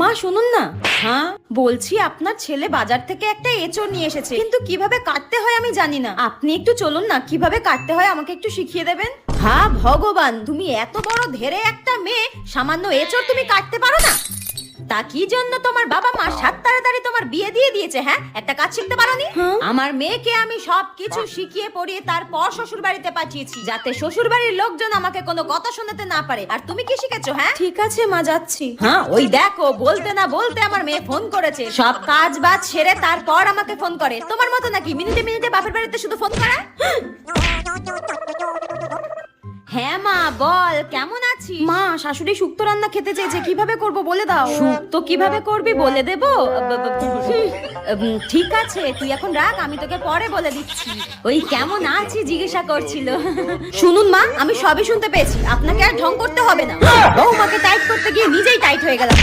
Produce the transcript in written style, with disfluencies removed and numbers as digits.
মা শুনুন না। হ্যাঁ বলছি, আপনার ছেলে বাজার থেকে একটা এঁচড় নিয়ে এসেছে, কিন্তু কিভাবে কাটতে হয় আমি জানি না। আপনি একটু চলুন না, কিভাবে কাটতে হয় আমাকে একটু শিখিয়ে দেবেন। হ্যাঁ ভগবান, তুমি এত বড় ধেরে একটা মেয়ে, সামান্য এঁচড় তুমি কাটতে পারো না? তা কি জন্য তোমার বাবা মা সাত তাড়াতাড়ি তোমার বিয়ে দিয়ে দিয়েছে? হ্যাঁ, একটা কাজ শিখতে পারোনি? আমার মেয়েকে আমি সবকিছু শিখিয়ে পড়িয়ে তারপর শ্বশুর বাড়িতে পাঠিয়েছি, যাতে শ্বশুর বাড়ির লোকজন আমাকে কোনো কথা শোনাতে না পারে। আর তুমি কি শিখেছো? হ্যাঁ ঠিক আছে মা, যাচ্ছি। হ্যাঁ ওই দেখো, বলতে না বলতে আমার মেয়ে ফোন করেছে। সব কাজ বাজ সেরে তারপর আমাকে ফোন করে। তোমার মতো নাকি মিনিটে মিনিটে বাপের বাড়িতে শুধু ফোন করা? হ্যাঁ মা বল, কেমন আছিস? মা শাশুড়ি শুক্তো রান্না খেতে চেয়েছে, কিভাবে করব বলে দাও। শুক্তো কিভাবে করবি বলে দেব? ঠিক আছে তুই এখন রাখ, আমি তোকে পরে বলে দিচ্ছি। ওই কেমন আছিস জিজ্ঞাসা করছিল। শুনুন মা, আমি সবই শুনতে পেয়েছি, আপনাকে আর ঢং করতে হবে না। বউমাকে টাইট করতে গিয়ে নিজেই টাইট হয়ে গেলাম।